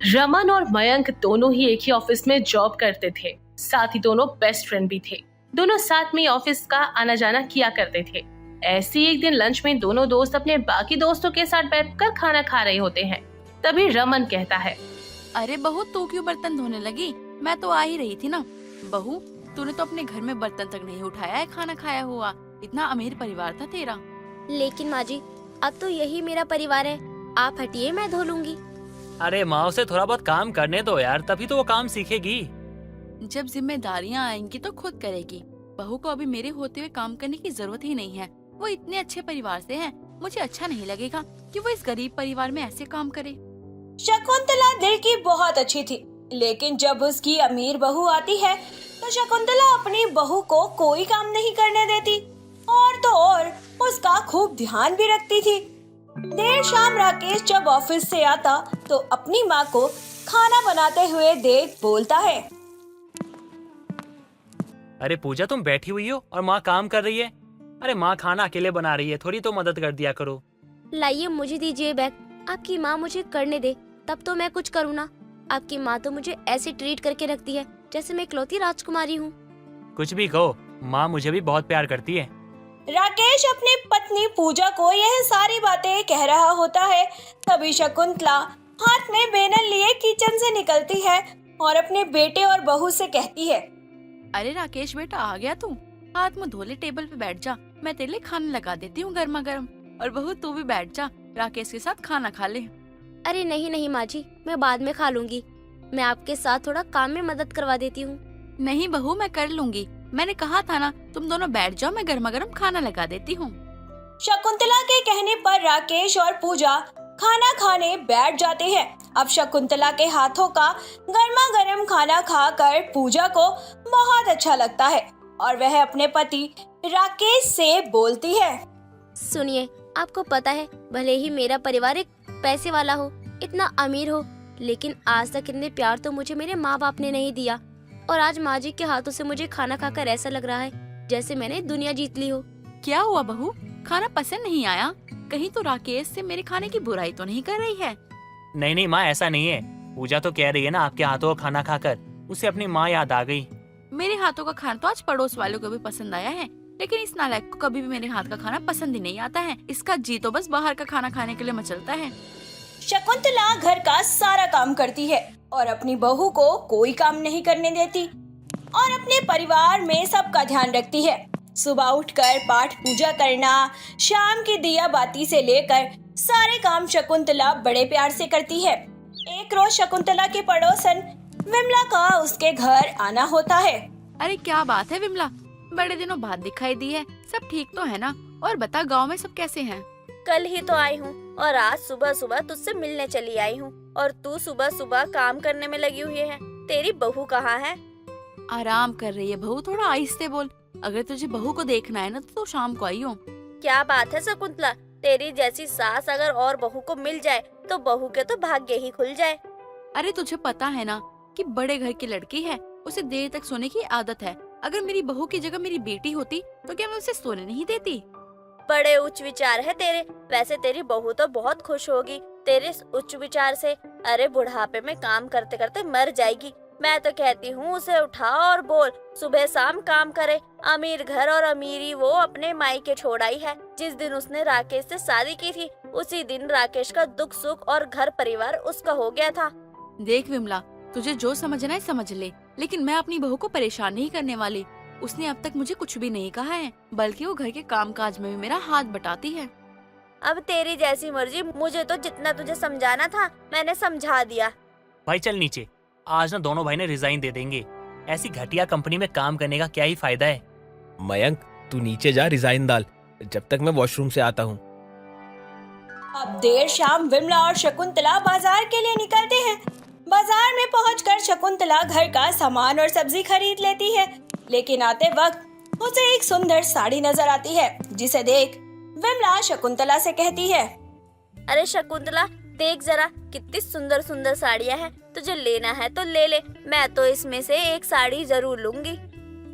रमन और मयंक दोनों ही एक ही ऑफिस में जॉब करते थे। साथ ही दोनों बेस्ट फ्रेंड भी थे। दोनों साथ में ऑफिस का आना जाना किया करते थे। ऐसे ही एक दिन लंच में दोनों दोस्त अपने बाकी दोस्तों के साथ बैठकर खाना खा रहे होते हैं। तभी रमन कहता है, अरे बहू, तू क्यों बर्तन धोने लगी? मैं तो आ ही रही थी ना। बहू, तूने तो अपने घर में बर्तन तक नहीं उठाया है खाना खाया हुआ। इतना अमीर परिवार था तेरा। लेकिन माँ जी, अब तो यही मेरा परिवार है। आप हटिए, मैं धो लूंगी। अरे माँ, उसे थोड़ा बहुत काम करने दो यार, तभी तो वो काम सीखेगी। जब जिम्मेदारियाँ आएंगी तो खुद करेगी। बहू को अभी मेरे होते हुए काम करने की जरूरत ही नहीं है। वो इतने अच्छे परिवार से है, मुझे अच्छा नहीं लगेगा कि वो इस गरीब परिवार में ऐसे काम करे। शकुंतला दिल की बहुत अच्छी थी, लेकिन जब उसकी अमीर बहू आती है तो शकुंतला अपनी बहू को कोई काम नहीं करने देती और तो और उसका खूब ध्यान भी रखती थी। देर शाम राकेश जब ऑफिस से आता तो अपनी माँ को खाना बनाते हुए देख बोलता है, अरे पूजा, तुम बैठी हुई हो और माँ काम कर रही है। अरे माँ खाना अकेले बना रही है, थोड़ी तो मदद कर दिया करो। लाइए, मुझे दीजिए बैग। आपकी माँ मुझे करने दे, तब तो मैं कुछ करूँ ना। आपकी माँ तो मुझे ऐसे ट्रीट करके रखती है जैसे मैं इकलौती राजकुमारी हूँ। कुछ भी कहो, माँ मुझे भी बहुत प्यार करती है। राकेश अपनी पत्नी पूजा को यह सारी बातें कह रहा होता है। तभी शकुंतला हाथ में बेलन लिए किचन से निकलती है और अपने बेटे और बहू से कहती है, अरे राकेश बेटा, आ गया तू? हाथ मुँह धो ले, टेबल पे बैठ जा। मैं तेरे लिए खाना लगा देती हूँ गर्मा गर्म। और बहू, तू भी बैठ जा, राकेश के साथ खाना खा ले। अरे नहीं नहीं माँ जी, मैं बाद में खा लूंगी। मैं आपके साथ थोड़ा काम में मदद करवा देती हूँ। नहीं बहू, मैं कर लूंगी। मैंने कहा था ना, तुम दोनों बैठ जाओ, मैं गर्मा गर्म खाना लगा देती हूँ। शकुंतला के कहने पर राकेश और पूजा खाना खाने बैठ जाते हैं। अब शकुंतला के हाथों का गर्मा गर्म खाना खाकर पूजा को बहुत अच्छा लगता है और वह अपने पति राकेश से बोलती है, सुनिए, आपको पता है, भले ही मेरा परिवार एक पैसे वाला हो, इतना अमीर हो, लेकिन आज तक इतने प्यार तो मुझे मेरे माँ बाप ने नहीं दिया। और आज माँ जी के हाथों से मुझे खाना खाकर ऐसा लग रहा है जैसे मैंने दुनिया जीत ली हो। क्या हुआ बहू, खाना पसंद नहीं आया? कहीं तो राकेश से मेरे खाने की बुराई तो नहीं कर रही है? नहीं नहीं माँ, ऐसा नहीं है। पूजा तो कह रही है ना, आपके हाथों का खाना खाकर उसे अपनी माँ याद आ गई। मेरे हाथों का खाना तो आज पड़ोस वालों को भी पसंद आया है, लेकिन इस नालायक को कभी भी मेरे हाथ का खाना पसंद ही नहीं आता है। इसका जी तो बस बाहर का खाना खाने के लिए मचलता है। शकुंतला घर का सारा काम करती है और अपनी बहू को कोई काम नहीं करने देती और अपने परिवार में सबका ध्यान रखती है। सुबह उठकर पाठ पूजा करना, शाम की दिया बाती से लेकर सारे काम शकुंतला बड़े प्यार से करती है। एक रोज शकुंतला के पड़ोसन विमला का उसके घर आना होता है। अरे क्या बात है विमला, बड़े दिनों बाद दिखाई दी है। सब ठीक तो है ना? और बता, गांव में सब कैसे हैं? कल ही तो आई हूँ और आज सुबह सुबह तुझसे मिलने चली आई हूँ और तू सुबह सुबह काम करने में लगी हुई है। तेरी बहू कहाँ है? आराम कर रही है बहू, थोड़ा आहिस्ते बोल। अगर तुझे बहू को देखना है ना तो शाम को आई हो। क्या बात है शकुंतला, तेरी जैसी सास अगर और बहू को मिल जाए तो बहू के तो भाग्य ही खुल जाए। अरे तुझे पता है ना कि बड़े घर की लड़की है, उसे देर तक सोने की आदत है। अगर मेरी बहू की जगह मेरी बेटी होती तो क्या मैं उसे सोने नहीं देती? बड़े उच्च विचार है तेरे। वैसे तेरी बहू तो बहुत खुश होगी तेरे इस उच्च विचार से। अरे बुढ़ापे में काम करते करते मर जाएगी। मैं तो कहती हूँ उसे उठा और बोल सुबह शाम काम करे। अमीर घर और अमीरी वो अपने मायके छोड़ आई है। जिस दिन उसने राकेश से शादी की थी उसी दिन राकेश का दुख सुख और घर परिवार उसका हो गया था। देख विमला, तुझे जो समझना है समझ ले, लेकिन मैं अपनी बहू को परेशान नहीं करने वाली। उसने अब तक मुझे कुछ भी नहीं कहा है, बल्कि वो घर के कामकाज में भी मेरा हाथ बटाती है। अब तेरी जैसी मर्जी। मुझे तो जितना तुझे समझाना था मैंने समझा दिया। भाई चल नीचे, आज ना दोनों भाई ने रिजाइन दे देंगे। ऐसी घटिया कंपनी में काम करने का क्या ही फायदा है। मयंक, तू नीचे जा, रिजाइन डाल, जब तक मैं वॉशरूम से आता हूँ। अब देर शाम विमला और शकुंतला बाजार के लिए निकलते हैं। बाजार में पहुंचकर शकुंतला घर का सामान और सब्जी खरीद लेती है, लेकिन आते वक्त उसे एक सुंदर साड़ी नजर आती है, जिसे देख विमला शकुंतला से कहती है, अरे शकुंतला, देख जरा कितनी सुंदर सुंदर साड़ियाँ हैं। तुझे लेना है तो ले ले, मैं तो इसमें से एक साड़ी जरूर लूंगी।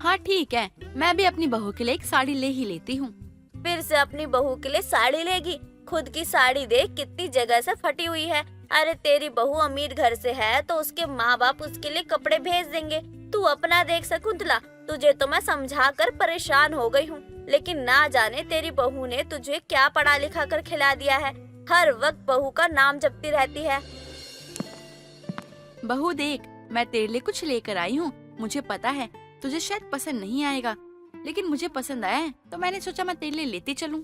हाँ ठीक है, मैं भी अपनी बहू के लिए एक साड़ी ले ही लेती हूँ। फिर से अपनी बहू के लिए साड़ी लेगी? खुद की साड़ी देख कितनी जगह से फटी हुई है। अरे तेरी बहू अमीर घर से है तो उसके माँ बाप उसके लिए कपड़े भेज देंगे। तू अपना देख शकुंतला, तुझे तो मैं समझा कर परेशान हो गई हूँ, लेकिन ना जाने तेरी बहू ने तुझे क्या पढ़ा लिखा कर खिला दिया है। हर वक्त बहू का नाम जपती रहती है। बहू देख, मैं तेरे लिए कुछ लेकर आई हूँ। मुझे पता है तुझे शायद पसंद नहीं आएगा, लेकिन मुझे पसंद आया है तो मैंने सोचा मैं तेरे लिए लेती चलूं।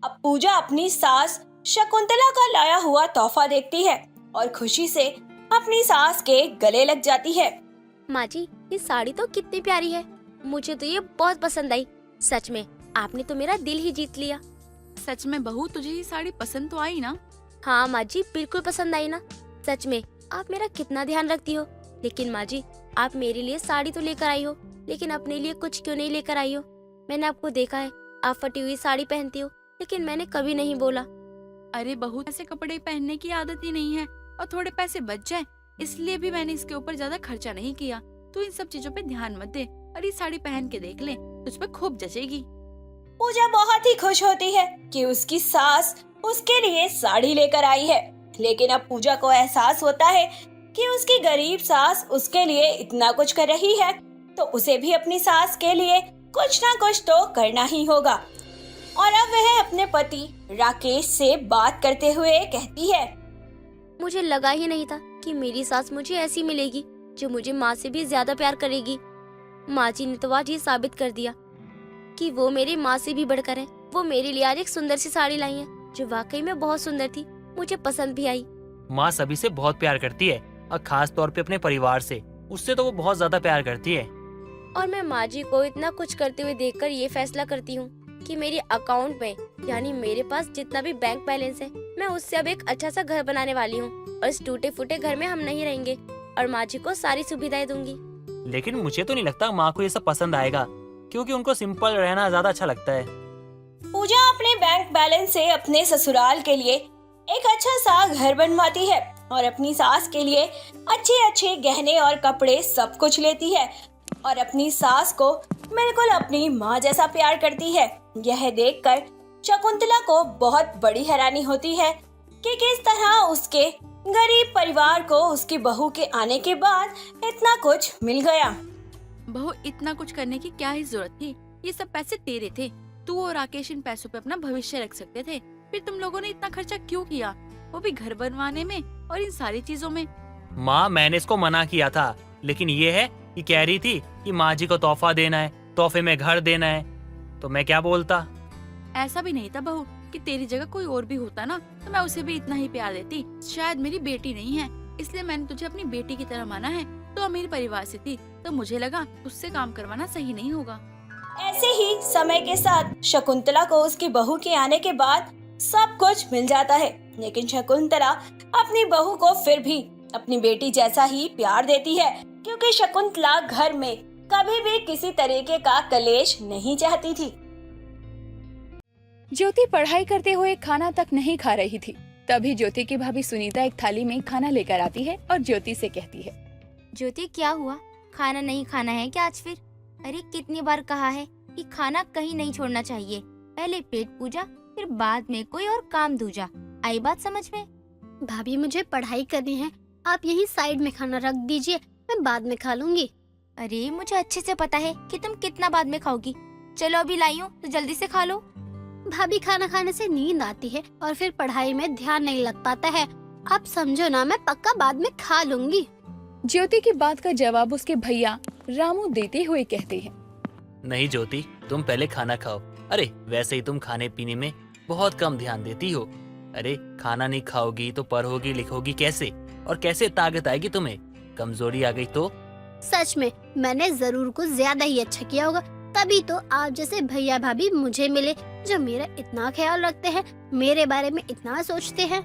अब पूजा अपनी सास शकुंतला का लाया हुआ तोहफा देखती है और खुशी से अपनी सास के गले लग जाती है। माँ जी, ये साड़ी तो कितनी प्यारी है, मुझे तो ये बहुत पसंद आई। सच में आपने तो मेरा दिल ही जीत लिया। सच में बहू, तुझे ये साड़ी पसंद तो आई ना? हाँ माँ जी, बिल्कुल पसंद आई ना। सच में आप मेरा कितना ध्यान रखती हो। लेकिन माँ जी, आप मेरे लिए साड़ी तो लेकर आई हो, लेकिन अपने लिए कुछ क्यों नहीं लेकर आई हो? मैंने आपको देखा है, आप फटी हुई साड़ी पहनती हो, लेकिन मैंने कभी नहीं बोला। अरे बहू, ऐसे कपड़े पहनने की आदत ही नहीं है और थोड़े पैसे बच जाए इसलिए भी मैंने इसके ऊपर ज्यादा खर्चा नहीं किया। तू इन सब चीजों पे ध्यान मत दे और ये साड़ी पहन के देख ले, तुझ पे खूब जचेगी। पूजा बहुत ही खुश होती है कि उसकी सास उसके लिए साड़ी लेकर आई है, लेकिन अब पूजा को एहसास होता है कि उसकी गरीब सास उसके लिए इतना कुछ कर रही है तो उसे भी अपनी सास के लिए कुछ ना कुछ तो करना ही होगा। और अब वह अपने पति राकेश से बात करते हुए कहती है, मुझे लगा ही नहीं था कि मेरी सास मुझे ऐसी मिलेगी जो मुझे माँ से भी ज्यादा प्यार करेगी। माँ जी ने तो आज ये साबित कर दिया कि वो मेरी माँ से भी बढ़कर है। वो मेरे लिए आज एक सुंदर सी साड़ी लाई है जो वाकई में बहुत सुंदर थी, मुझे पसंद भी आई। माँ सभी से बहुत प्यार करती है और खास तौर पे अपने परिवार से, उससे तो वो बहुत ज्यादा प्यार करती है। और मैं माँ जी को इतना कुछ करते हुए देखकर ये फैसला करती हूँ कि मेरी अकाउंट में, यानी मेरे पास जितना भी बैंक बैलेंस है, मैं उससे अब एक अच्छा सा घर बनाने वाली हूँ और इस टूटे फूटे घर में हम नहीं रहेंगे और माँ जी को सारी सुविधाएं दूंगी। लेकिन मुझे तो नहीं लगता माँ को ये सब पसंद आएगा, क्योंकि उनको सिंपल रहना ज्यादा अच्छा लगता है। पूजा अपने बैंक बैलेंस से अपने ससुराल के लिए एक अच्छा सा घर बनवाती है और अपनी सास के लिए अच्छे अच्छे गहने और कपड़े सब कुछ लेती है और अपनी सास को बिल्कुल अपनी माँ जैसा प्यार करती है। यह देखकर शकुंतला को बहुत बड़ी हैरानी होती है कि किस तरह उसके गरीब परिवार को उसकी बहू के आने के बाद इतना कुछ मिल गया। बहू, इतना कुछ करने की क्या ही जरूरत थी? ये सब पैसे तेरे थे, तू और राकेश इन पैसों पे अपना भविष्य रख सकते थे। फिर तुम लोगों ने इतना खर्चा क्यों किया, वो भी घर बनवाने में और इन सारी चीजों में? माँ, मैंने इसको मना किया था, लेकिन ये है कि कह रही थी कि माँ जी को तोहफा देना है, तोहफे में घर देना है, तो मैं क्या बोलता। ऐसा भी नहीं था बहू कि तेरी जगह कोई और भी होता ना तो मैं उसे भी इतना ही प्यार देती। शायद मेरी बेटी नहीं है इसलिए मैंने तुझे अपनी बेटी की तरह माना है। तो अमीर परिवार से थी तो मुझे लगा उससे काम करवाना सही नहीं होगा। ऐसे ही समय के साथ शकुंतला को उसकी बहू के आने के बाद सब कुछ मिल जाता है, लेकिन शकुंतला अपनी बहू को फिर भी अपनी बेटी जैसा ही प्यार देती है, क्योंकि शकुंतला घर में कभी भी किसी तरीके का कलेश नहीं चाहती थी। ज्योति पढ़ाई करते हुए खाना तक नहीं खा रही थी। तभी ज्योति की भाभी सुनीता एक थाली में खाना लेकर आती है और ज्योति से कहती है, ज्योति क्या हुआ, खाना नहीं खाना है क्या आज फिर? अरे कितनी बार कहा है कि खाना कहीं नहीं छोड़ना चाहिए, पहले पेट पूजा फिर बाद में कोई और काम दूजा। आई बात समझ में? भाभी मुझे पढ़ाई करनी है, आप यही साइड में खाना रख दीजिए, मैं बाद में खा लूंगी। अरे मुझे अच्छे से पता है कि तुम कितना बाद में खाओगी। चलो अभी लाई हूँ तो जल्दी से खा लो। भाभी खाना खाने से नींद आती है और फिर पढ़ाई में ध्यान नहीं लग पाता है, आप समझो ना, मैं पक्का बाद में खा लूंगी। ज्योति की बात का जवाब उसके भैया रामू देते हुए कहते हैं, नहीं ज्योति, तुम पहले खाना खाओ। अरे वैसे ही तुम खाने पीने में बहुत कम ध्यान देती हो। अरे खाना नहीं खाओगी तो पढ़ोगी लिखोगी कैसे, और कैसे ताकत आएगी तुम्हें? कमजोरी आ गई तो? सच में मैंने जरूर कुछ ज्यादा ही अच्छा किया होगा, तभी तो आप जैसे भैया भाभी मुझे मिले जो मेरा इतना ख्याल रखते हैं, मेरे बारे में इतना सोचते हैं।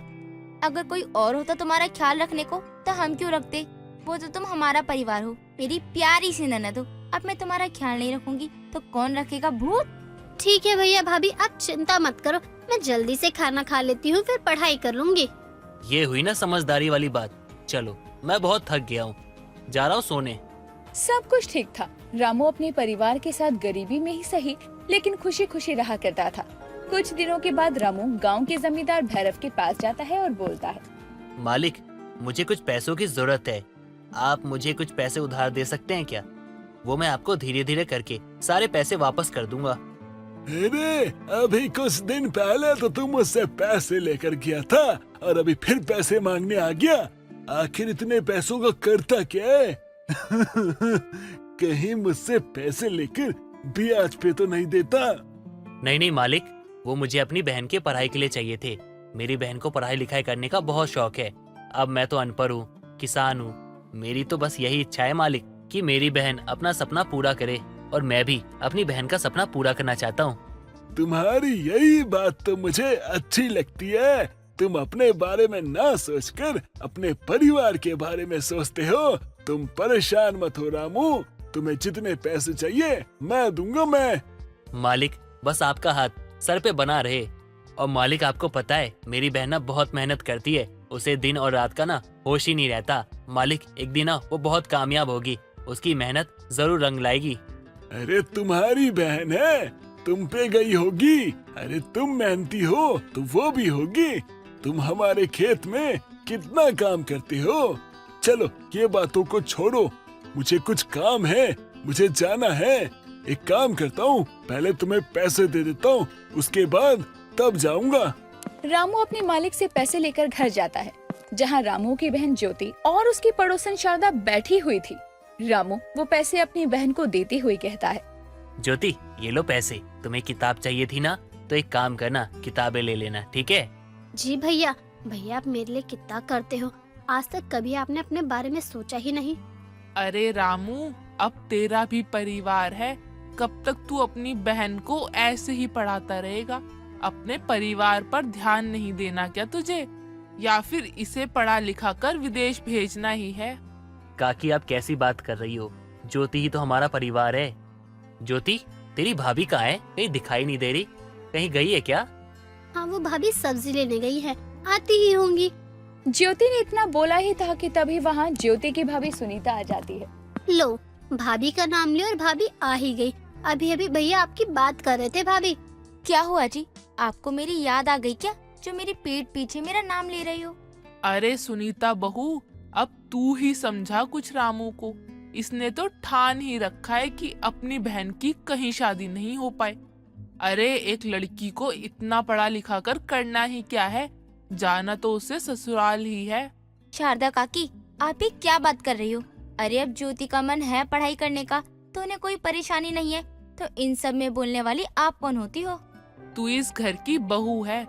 अगर कोई और होता तुम्हारा ख्याल रखने को तो हम क्यों रखते? वो तो तुम हमारा परिवार हो, मेरी प्यारी सी ननद हो। अब मैं तुम्हारा ख्याल नहीं रखूंगी तो कौन रखेगा? भूत। ठीक है भैया भाभी, आप चिंता मत करो, मैं जल्दी से खाना खा लेती हूँ, फिर पढ़ाई कर लूंगी। ये हुई ना समझदारी वाली बात। चलो मैं बहुत थक गया हूँ, जा रहा हूँ सोने। सब कुछ ठीक था। रामू अपने परिवार के साथ गरीबी में ही सही लेकिन खुशी खुशी रहा करता था। कुछ दिनों के बाद रामू गांव के जमींदार भैरव के पास जाता है और बोलता है, मालिक, मुझे कुछ पैसों की जरूरत है। आप मुझे कुछ पैसे उधार दे सकते हैं क्या? वो मैं आपको धीरे धीरे करके सारे पैसे वापस कर दूंगा। अरे अभी कुछ दिन पहले तो तुम मुझसे पैसे लेकर गया था और अभी फिर पैसे मांगने आ गया। आखिर इतने पैसों का करता क्या है? कहीं मुझसे पैसे लेकर ब्याज पे तो नहीं देता? नहीं नहीं मालिक, वो मुझे अपनी बहन के पढ़ाई के लिए चाहिए थे। मेरी बहन को पढ़ाई लिखाई करने का बहुत शौक है। अब मैं तो अनपढ़ हूँ, किसान हूँ। मेरी तो बस यही इच्छा है मालिक कि मेरी बहन अपना सपना पूरा करे और मैं भी अपनी बहन का सपना पूरा करना चाहता हूँ। तुम्हारी यही बात तो मुझे अच्छी लगती है। तुम अपने बारे में ना सोचकर अपने परिवार के बारे में सोचते हो। तुम परेशान मत हो रामू, तुम्हें जितने पैसे चाहिए मैं दूंगा मैं। मालिक, बस आपका हाथ सर पे बना रहे। और मालिक, आपको पता है मेरी बहन ना बहुत मेहनत करती है। उसे दिन और रात का ना होश ही नहीं रहता। मालिक, एक दिन ना वो बहुत कामयाब होगी। उसकी मेहनत जरूर रंग लाएगी। अरे तुम्हारी बहन है, तुम पे गई होगी। अरे तुम मेहनती हो तो वो भी होगी। तुम हमारे खेत में कितना काम करते हो। चलो ये बातों को छोड़ो, मुझे कुछ काम है, मुझे जाना है। एक काम करता हूँ, पहले तुम्हें पैसे दे देता हूँ, उसके बाद तब जाऊंगा। रामू अपने मालिक से पैसे लेकर घर जाता है, जहाँ रामू की बहन ज्योति और उसकी पड़ोसन शारदा बैठी हुई थी। रामू वो पैसे अपनी बहन को देते हुए कहता है, ज्योति, ये लो पैसे। तुम्हें किताब चाहिए थी ना, तो एक काम करना, किताबें ले लेना, ठीक है? जी भैया, भैया आप मेरे लिए कितना करते हो। आज तक कभी आपने अपने बारे में सोचा ही नहीं। अरे रामू, अब तेरा भी परिवार है। कब तक तू अपनी बहन को ऐसे ही पढ़ाता रहेगा? अपने परिवार पर ध्यान नहीं देना क्या तुझे? या फिर इसे पढ़ा लिखा कर विदेश भेजना ही है? काकी, आप कैसी बात कर रही हो? ज्योति ही तो हमारा परिवार है। ज्योति, तेरी भाभी कहाँ है? कहीं दिखाई नहीं दे रही। कहीं गई है क्या? हाँ, वो भाभी सब्जी लेने गई है, आती ही होंगी। ज्योति ने इतना बोला ही था कि तभी वहाँ ज्योति की भाभी सुनीता आ जाती है। लो, भाभी का नाम लिया और भाभी आ ही गई। अभी अभी भैया आपकी बात कर रहे थे भाभी। क्या हुआ जी, आपको मेरी याद आ गई क्या, जो मेरे पीठ पीछे मेरा नाम ले रही हो? अरे सुनीता बहू, अब तू ही समझा कुछ रामू को। इसने तो ठान ही रखा है कि अपनी बहन की कहीं शादी नहीं हो पाए। अरे एक लड़की को इतना पढ़ा लिखा कर करना ही क्या है? जाना तो उसे ससुराल ही है। शारदा काकी, आप ही क्या बात कर रही हो? अरे अब ज्योति का मन है पढ़ाई करने का, तो उन्हें कोई परेशानी नहीं है, तो इन सब में बोलने वाली आप कौन होती हो? तू इस घर की बहू है।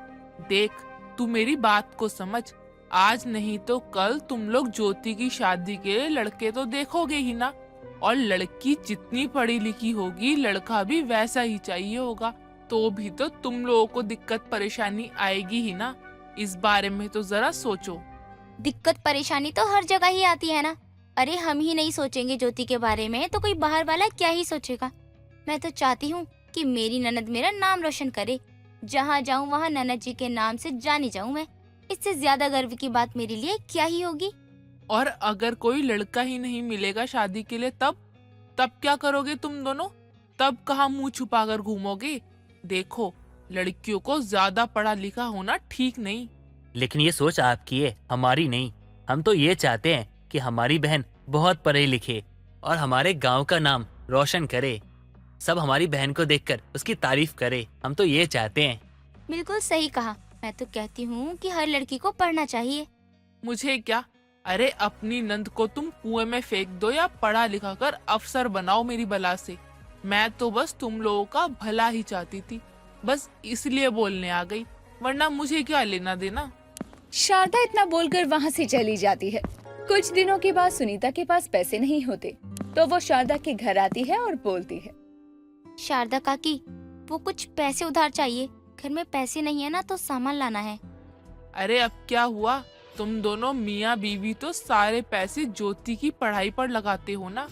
देख, तू मेरी बात को समझ। आज नहीं तो कल तुम लोग ज्योति की शादी के लिए लड़के तो देखोगे ही ना। और लड़की जितनी पढ़ी लिखी होगी, लड़का भी वैसा ही चाहिए होगा। तो भी तो तुम लोगों को दिक्कत परेशानी आएगी ही ना। इस बारे में तो जरा सोचो। दिक्कत परेशानी तो हर जगह ही आती है ना। अरे हम ही नहीं सोचेंगे ज्योति के बारे में, तो कोई बाहर वाला क्या ही सोचेगा। मैं तो चाहती हूँ कि मेरी ननद मेरा नाम रोशन करे। जहाँ जाऊँ वहाँ ननद जी के नाम से जानी जाऊँ मैं। इससे ज्यादा गर्व की बात मेरे लिए क्या ही होगी। और अगर कोई लड़का ही नहीं मिलेगा शादी के लिए, तब क्या करोगे तुम दोनों? तब कहाँ मुंह छुपाकर घूमोगे? देखो, लड़कियों को ज्यादा पढ़ा लिखा होना ठीक नहीं। लेकिन ये सोच आपकी है, हमारी नहीं। हम तो ये चाहते हैं कि हमारी बहन बहुत पढ़े लिखे और हमारे गांव का नाम रोशन करे। सब हमारी बहन को देखकर उसकी तारीफ करे। हम तो ये चाहते हैं। बिल्कुल सही कहा। मैं तो कहती हूँ कि हर लड़की को पढ़ना चाहिए। मुझे क्या? अरे अपनी नंद को तुम कुएं में फेंक दो या पढ़ा लिखा कर अफसर बनाओ मेरी बला से। मैं तो बस तुम लोगों का भला ही चाहती थी, बस इसलिए बोलने आ गई, वरना मुझे क्या लेना देना। शारदा इतना बोलकर वहाँ से चली जाती है। कुछ दिनों के बाद सुनीता के पास पैसे नहीं होते, तो वो शारदा के घर आती है और बोलती है, शारदा काकी, वो कुछ पैसे उधार चाहिए। घर में पैसे नहीं है ना, तो सामान लाना है। अरे अब क्या हुआ? तुम दोनों मियाँ बीवी तो सारे पैसे ज्योति की पढ़ाई पर लगाते हो ना।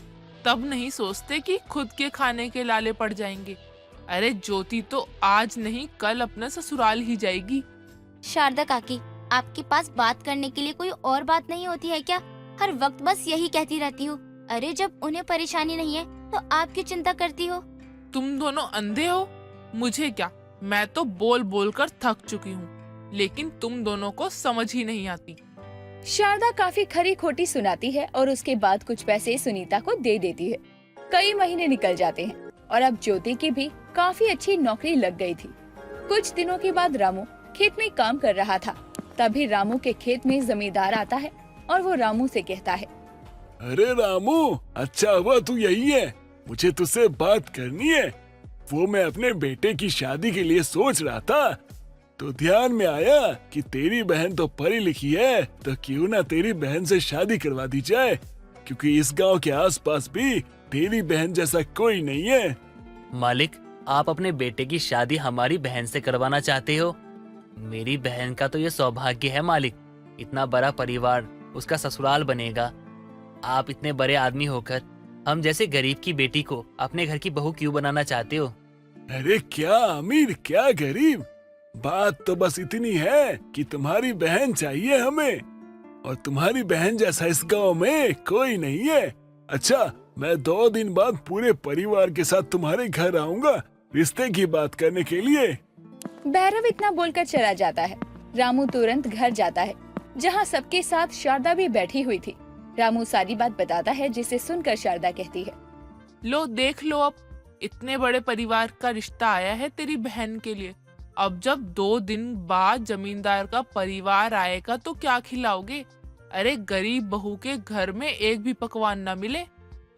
तब नहीं सोचते कि खुद के खाने के लाले पड़ जाएंगे। अरे ज्योति तो आज नहीं कल अपने ससुराल ही जाएगी। शारदा काकी, आपके पास बात करने के लिए कोई और बात नहीं होती है क्या? हर वक्त बस यही कहती रहती हो। अरे जब उन्हें परेशानी नहीं है तो आप क्यों चिंता करती हो? तुम दोनों अंधे हो? मुझे क्या, मैं तो बोल बोल कर थक चुकी हूँ, लेकिन तुम दोनों को समझ ही नहीं आती। शारदा काफी खरी खोटी सुनाती है और उसके बाद कुछ पैसे सुनीता को दे देती है। कई महीने निकल जाते हैं और अब ज्योति की भी काफी अच्छी नौकरी लग गई थी। कुछ दिनों के बाद रामू खेत में काम कर रहा था। तभी रामू के खेत में जमींदार आता है और वो रामू से कहता है, अरे रामू, अच्छा हुआ तू यही है, मुझे तुझसे बात करनी है। वो मैं अपने बेटे की शादी के लिए सोच रहा था, तो ध्यान में आया कि तेरी बहन तो पढ़ी लिखी है, तो क्यों ना तेरी बहन से शादी करवा दी जाए, क्योंकि इस गांव के आसपास भी तेरी बहन जैसा कोई नहीं है। मालिक, आप अपने बेटे की शादी हमारी बहन से करवाना चाहते हो? मेरी बहन का तो ये सौभाग्य है मालिक, इतना बड़ा परिवार उसका ससुराल बनेगा। आप इतने बड़े आदमी होकर हम जैसे गरीब की बेटी को अपने घर की बहू क्यों बनाना चाहते हो? अरे क्या अमीर क्या गरीब, बात तो बस इतनी है कि तुम्हारी बहन चाहिए हमें, और तुम्हारी बहन जैसा इस गांव में कोई नहीं है। अच्छा, मैं 2 दिन बाद पूरे परिवार के साथ तुम्हारे घर आऊंगा रिश्ते की बात करने के लिए। भैरव इतना बोलकर चला जाता है। रामू तुरंत घर जाता है, जहाँ सबके साथ शारदा भी बैठी हुई थी। रामू सारी बात बताता है, जिसे सुनकर शारदा कहती है, लो देख लो, अब इतने बड़े परिवार का रिश्ता आया है तेरी बहन के लिए। अब जब 2 दिन बाद जमींदार का परिवार आएगा तो क्या खिलाओगे? अरे गरीब बहू के घर में एक भी पकवान न मिले।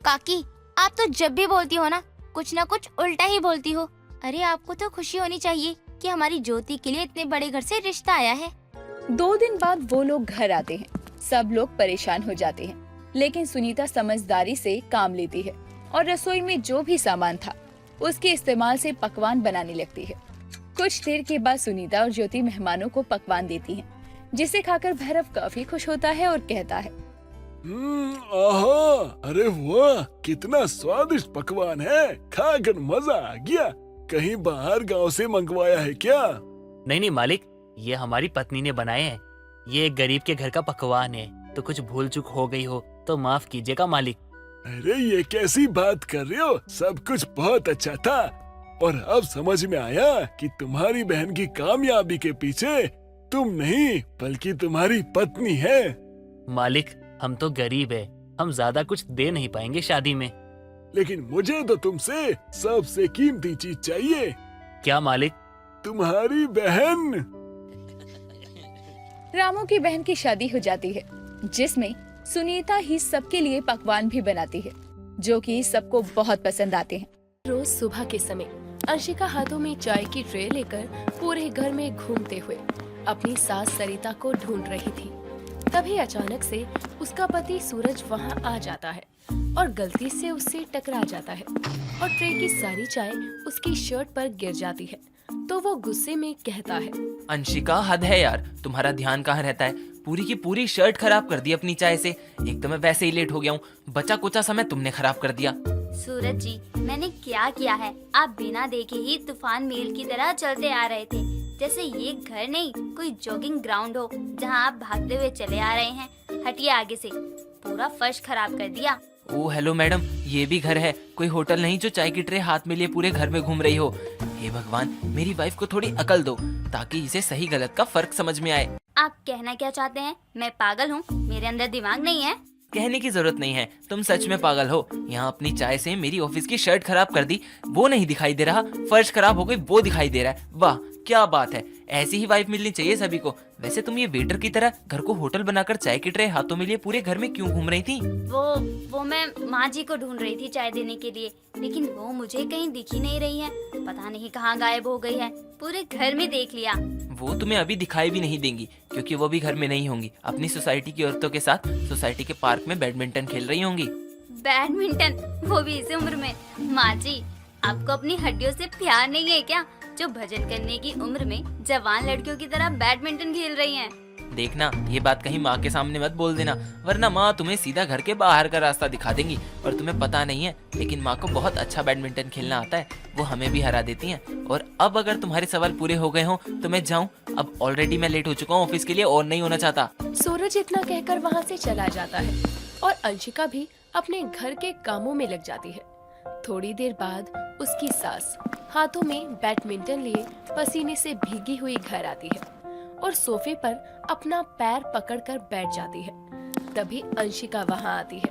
काकी, आप तो जब भी बोलती हो ना कुछ उल्टा ही बोलती हो। अरे आपको तो खुशी होनी चाहिए कि हमारी ज्योति के लिए इतने बड़े घर से रिश्ता आया है। 2 दिन बाद वो लोग घर आते हैं। सब लोग परेशान हो जाते हैं, लेकिन सुनीता समझदारी से काम लेती है और रसोई में जो भी सामान था उसके इस्तेमाल से पकवान बनाने लगती है। कुछ देर के बाद सुनीता और ज्योति मेहमानों को पकवान देती हैं, जिसे खाकर भैरव काफी खुश होता है और कहता है, आहा, अरे वाह, कितना स्वादिष्ट पकवान है, खाकर मजा आ गया। कहीं बाहर गांव से मंगवाया है क्या? नहीं मालिक, ये हमारी पत्नी ने बनाए हैं। ये एक गरीब के घर का पकवान है, तो कुछ भूल चूक हो गई हो तो माफ कीजिएगा मालिक। अरे ये कैसी बात कर रहे हो, सब कुछ बहुत अच्छा था। और अब समझ में आया कि तुम्हारी बहन की कामयाबी के पीछे तुम नहीं बल्कि तुम्हारी पत्नी है। मालिक, हम तो गरीब है, हम ज्यादा कुछ दे नहीं पाएंगे शादी में। लेकिन मुझे तो तुमसे सबसे कीमती चीज चाहिए। क्या मालिक? तुम्हारी बहन। रामू की बहन की शादी हो जाती है, जिसमें सुनीता ही सबके लिए पकवान भी बनाती है, जो कि सबको बहुत पसंद आते हैं। रोज सुबह के समय अंशिका हाथों में चाय की ट्रे लेकर पूरे घर में घूमते हुए अपनी सास सरिता को ढूंढ रही थी। तभी अचानक से उसका पति सूरज वहां आ जाता है और गलती से उससे टकरा जाता है और ट्रे की सारी चाय उसकी शर्ट पर गिर जाती है। तो वो गुस्से में कहता है, अंशिका, हद है यार, तुम्हारा ध्यान कहाँ रहता है? पूरी की पूरी शर्ट खराब कर दी अपनी चाय से। एक तो मैं वैसे ही लेट हो गया हूँ, बचा कुचा समय तुमने खराब कर दिया। सूरज जी, मैंने क्या किया है? आप बिना देखे ही तूफान मेल की तरह चलते आ रहे थे, जैसे ये घर नहीं कोई जॉगिंग ग्राउंड हो जहाँ आप भागते हुए चले आ रहे हैं। हटिए आगे से, पूरा फर्श खराब कर दिया। ओ हेलो मैडम, ये भी घर है, कोई होटल नहीं जो चाय की ट्रे हाथ में लिए पूरे घर में घूम रही हो। हे भगवान, मेरी वाइफ को थोड़ी अकल दो ताकि इसे सही गलत का फर्क समझ में आए। आप कहना क्या चाहते हैं? मैं पागल हूँ? मेरे अंदर दिमाग नहीं है? कहने की जरूरत नहीं है, तुम सच में पागल हो। यहाँ अपनी चाय से मेरी ऑफिस की शर्ट खराब कर दी, वो नहीं दिखाई दे रहा, फर्श खराब हो गई वो दिखाई दे रहा है। वाह क्या बात है, ऐसी ही वाइफ मिलनी चाहिए सभी को। वैसे तुम ये वेटर की तरह घर को होटल बनाकर चाय की ट्रे हाथों में लिए पूरे घर में क्यों घूम रही थी? वो मैं माँ जी को ढूंढ रही थी चाय देने के लिए, लेकिन वो मुझे कहीं दिख ही नहीं रही है। पता नहीं कहाँ गायब हो गई है, पूरे घर में देख लिया। वो तुम्हें अभी दिखाई भी नहीं देंगी, क्योंकि वो भी घर में नहीं होंगी, अपनी सोसाइटी की औरतों के साथ सोसाइटी के पार्क में बैडमिंटन खेल रही होंगी। बैडमिंटन? वो भी इस उम्र में? माँ जी, आपको अपनी हड्डियों से प्यार नहीं है क्या, जो भजन करने की उम्र में जवान लड़कियों की तरह बैडमिंटन खेल रही हैं? देखना, ये बात कहीं माँ के सामने मत बोल देना, वरना माँ तुम्हें सीधा घर के बाहर का रास्ता दिखा देंगी। और तुम्हें पता नहीं है, लेकिन माँ को बहुत अच्छा बैडमिंटन खेलना आता है, वो हमें भी हरा देती हैं। और अब अगर तुम्हारे सवाल पूरे हो गए हों तो मैं जाऊँ, अब ऑलरेडी मैं लेट हो चुका हूँ ऑफिस के लिए और नहीं होना चाहता। सूरज इतना कहकर वहाँ से चला जाता है और अंशिका भी अपने घर के कामों में लग जाती है। थोड़ी देर बाद उसकी सास हाथों में बैडमिंटन लिए पसीने से भीगी हुई घर आती है और सोफे पर अपना पैर पकड़कर बैठ जाती है। तभी अंशिका वहाँ आती है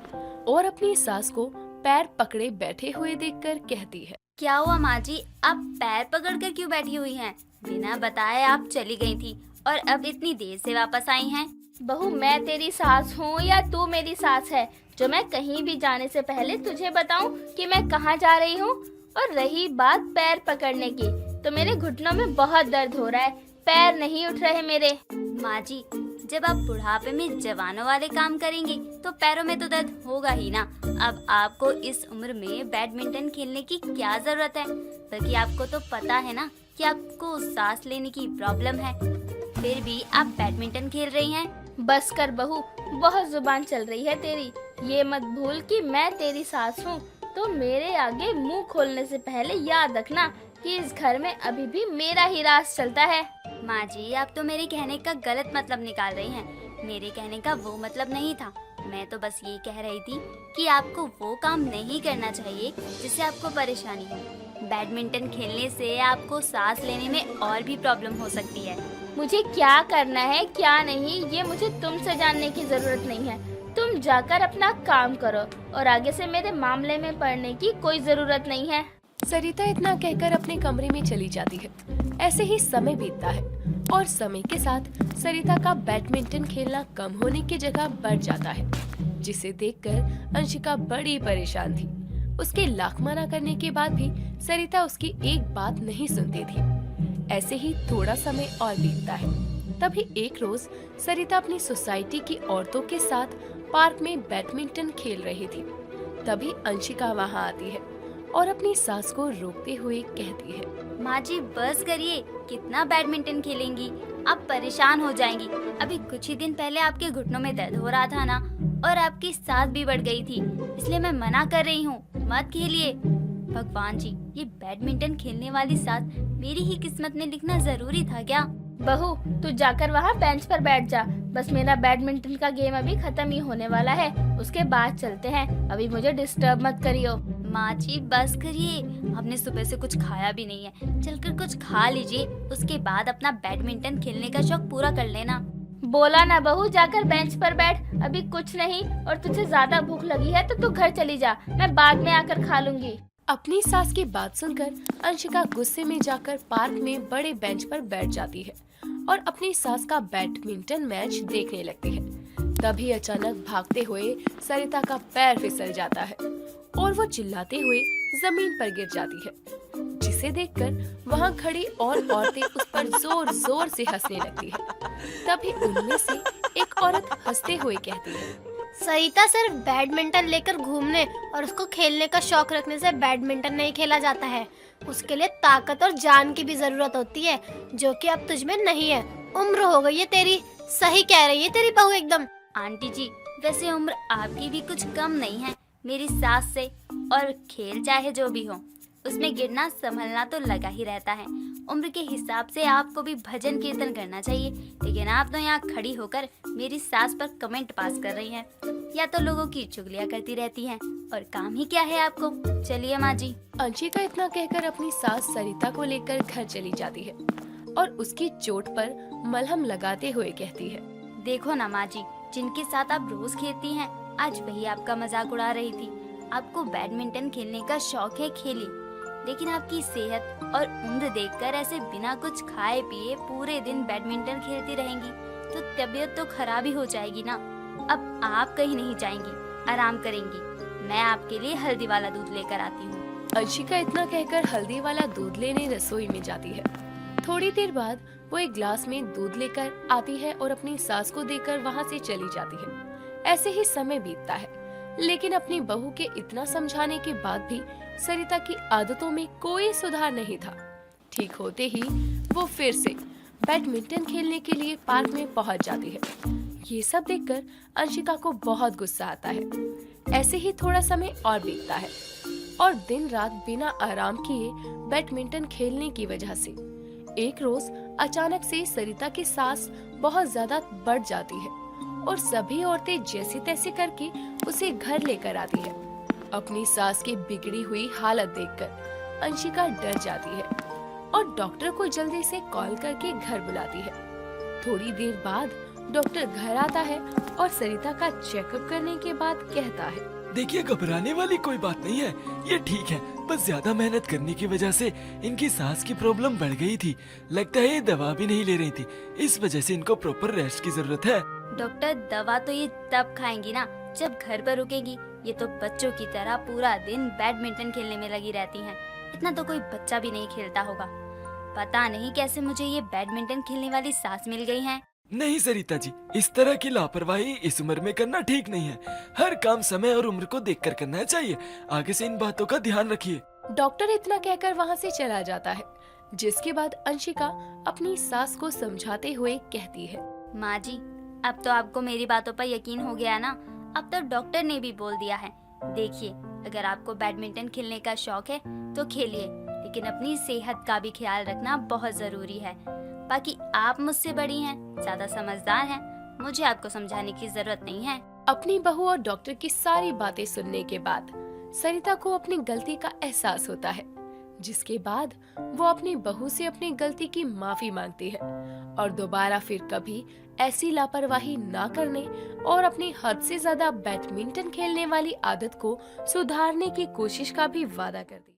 और अपनी सास को पैर पकड़े बैठे हुए देखकर कहती है, क्या हुआ माँ जी, आप पैर पकड़कर क्यों बैठी हुई हैं? बिना बताए आप चली गई थी और अब इतनी देर से वापस आई हैं। बहू, मैं तेरी सास हूँ या तू मेरी सास है जो मैं कहीं भी जाने से पहले तुझे बताऊं कि मैं कहाँ जा रही हूँ? और रही बात पैर पकड़ने की, तो मेरे घुटनों में बहुत दर्द हो रहा है, पैर नहीं उठ रहे मेरे। माँ जी, जब आप बुढ़ापे में जवानों वाले काम करेंगी तो पैरों में तो दर्द होगा ही ना। अब आपको इस उम्र में बैडमिंटन खेलने की क्या जरूरत है? बल्कि आपको तो पता है ना कि आपको सांस लेने की प्रॉब्लम है, फिर भी आप बैडमिंटन खेल रही हैं। बस कर बहू, बहुत जुबान चल रही है तेरी। ये मत भूल कि मैं तेरी सास हूँ, तो मेरे आगे मुंह खोलने से पहले याद रखना कि इस घर में अभी भी मेरा ही राज चलता है। माँ जी, आप तो मेरे कहने का गलत मतलब निकाल रही हैं। मेरे कहने का वो मतलब नहीं था। मैं तो बस ये कह रही थी कि आपको वो काम नहीं करना चाहिए जिससे आपको परेशानी हो। बैडमिंटन खेलने से आपको सांस लेने में और भी प्रॉब्लम हो सकती है। मुझे क्या करना है क्या नहीं, ये मुझे तुमसे जानने की जरूरत नहीं है। तुम जाकर अपना काम करो और आगे से मेरे मामले में पड़ने की कोई जरूरत नहीं है। सरिता इतना कहकर अपने कमरे में चली जाती है। ऐसे ही समय बीतता है और समय के साथ सरिता का बैडमिंटन खेलना कम होने की जगह बढ़ जाता है, जिसे देखकर अंशिका बड़ी परेशान थी। उसके लाख मना करने के बाद भी सरिता उसकी एक बात नहीं सुनती थी। ऐसे ही थोड़ा समय और बीतता है। तभी एक रोज सरिता अपनी सोसाइटी की औरतों के साथ पार्क में बैडमिंटन खेल रही थी। तभी अंशिका वहाँ आती है और अपनी सास को रोकते हुए कहती है, माँ जी बस करिए, कितना बैडमिंटन खेलेंगी, आप परेशान हो जाएंगी। अभी कुछ ही दिन पहले आपके घुटनों में दर्द हो रहा था ना, और आपकी सांस भी बढ़ गई थी, इसलिए मैं मना कर रही हूँ, मत खेलिए। भगवान जी, ये बैडमिंटन खेलने वाली सास मेरी ही किस्मत में लिखना जरूरी था क्या? बहू, तू जाकर वहाँ बेंच पर बैठ जा। बस मेरा बैडमिंटन का गेम अभी खत्म ही होने वाला है, उसके बाद चलते हैं। अभी मुझे डिस्टर्ब मत करियो। माँ जी बस करिए, आपने सुबह से कुछ खाया भी नहीं है, चलकर कुछ खा लीजिए, उसके बाद अपना बैडमिंटन खेलने का शौक पूरा कर लेना। बोला ना बहू, जाकर बेंच पर बैठ, अभी कुछ नहीं। और तुझे ज्यादा भूख लगी है तो तू घर चली जा, मैं बाद में आकर खा लूंगी। अपनी सास की बात सुनकर अंशिका गुस्से में जाकर पार्क में बड़े बेंच पर बैठ जाती है और अपनी सास का बैडमिंटन मैच देखने लगती है। तभी अचानक भागते हुए सरिता का पैर फिसल जाता है और वो चिल्लाते हुए जमीन पर गिर जाती है, जिसे देखकर वहाँ खड़ी और औरतें उस पर जोर जोर से हंसने लगती है। तभी उनमें से एक औरत हंसते हुए कहती है, सरिता, सिर्फ बैडमिंटन लेकर घूमने और उसको खेलने का शौक रखने से बैडमिंटन नहीं खेला जाता है। उसके लिए ताकत और जान की भी जरूरत होती है, जो कि अब तुझ में नहीं है। उम्र हो गई है तेरी। सही कह रही है तेरी बहू एकदम। आंटी जी, वैसे उम्र आपकी भी कुछ कम नहीं है मेरी सास से, और खेल चाहे जो भी हो, उसमें गिरना संभलना तो लगा ही रहता है। उम्र के हिसाब से आपको भी भजन कीर्तन करना चाहिए, लेकिन आप तो यहाँ खड़ी होकर मेरी सास पर कमेंट पास कर रही हैं, या तो लोगों की चुगलियाँ करती रहती हैं, और काम ही क्या है आपको। चलिए माँ जी। अंशिका इतना कहकर अपनी सास सरिता को लेकर घर चली जाती है और उसकी चोट पर मलहम लगाते हुए कहती है, देखो ना माँ जी, जिनके साथ आप रोज खेलती हैं, आज वही आपका मजाक उड़ा रही थी। आपको बैडमिंटन खेलने का शौक है, खेलिए, लेकिन आपकी सेहत और उम्र देखकर ऐसे बिना कुछ खाए पिए पूरे दिन बैडमिंटन खेलती रहेंगी तो तबीयत तो खराब ही हो जाएगी ना। अब आप कहीं नहीं जाएंगी, आराम करेंगी। मैं आपके लिए हल्दी वाला दूध लेकर आती हूँ। अंशिका इतना कहकर हल्दी वाला दूध लेने रसोई में जाती है। थोड़ी देर बाद वो एक ग्लास में दूध लेकर आती है और अपनी सास को देकर वहाँ से चली जाती है। ऐसे ही समय बीतता है, लेकिन अपनी बहू के इतना समझाने के बाद भी सरिता की आदतों में कोई सुधार नहीं था। ठीक होते ही वो फिर से बैडमिंटन खेलने के लिए पार्क में पहुंच जाती है। ये सब देखकर अंशिका को बहुत गुस्सा आता है। ऐसे ही थोड़ा समय और बीतता है और दिन रात बिना आराम किए बैडमिंटन खेलने की वजह से एक रोज अचानक से सरिता की सांस बहुत ज्यादा बढ़ जाती है और सभी औरतें जैसे तैसे करके उसे घर लेकर आती है। अपनी सास की बिगड़ी हुई हालत देखकर अंशिका डर जाती है और डॉक्टर को जल्दी से कॉल करके घर बुलाती है। थोड़ी देर बाद डॉक्टर घर आता है और सरिता का चेकअप करने के बाद कहता है, देखिए, घबराने वाली कोई बात नहीं है, ये ठीक है। बस ज्यादा मेहनत करने की वजह से इनकी सांस की प्रॉब्लम बढ़ गई थी। लगता है ये दवा भी नहीं ले रही थी, इस वजह से इनको प्रॉपर रेस्ट की जरूरत है। डॉक्टर, दवा तो ये तब खाएंगी ना जब घर पर रुकेगी। ये तो बच्चों की तरह पूरा दिन बैडमिंटन खेलने में लगी रहती हैं। इतना तो कोई बच्चा भी नहीं खेलता होगा। पता नहीं कैसे मुझे ये बैडमिंटन खेलने वाली सास मिल गई है। नहीं सरिता जी, इस तरह की लापरवाही इस उम्र में करना ठीक नहीं है। हर काम समय और उम्र को देखकर करना चाहिए। आगे से इन बातों का ध्यान रखिए। डॉक्टर इतना कहकर वहाँ से चला जाता है, जिसके बाद अंशिका अपनी सास को समझाते हुए कहती है, माँ जी, अब तो आपको मेरी बातों पर यकीन हो गया ना। अब तो डॉक्टर ने भी बोल दिया है। देखिए, अगर आपको बैडमिंटन खेलने का शौक है तो खेलिए, लेकिन अपनी सेहत का भी ख्याल रखना बहुत जरूरी है। बाकी आप मुझसे बड़ी हैं, ज्यादा समझदार हैं, मुझे आपको समझाने की जरूरत नहीं है। अपनी बहू और डॉक्टर की सारी बातें सुनने के बाद सरिता को अपनी गलती का एहसास होता है, जिसके बाद वो अपनी बहू से अपनी गलती की माफी मांगती है और दोबारा फिर कभी ऐसी लापरवाही ना करने और अपनी हद से ज्यादा बैडमिंटन खेलने वाली आदत को सुधारने की कोशिश का भी वादा करती है।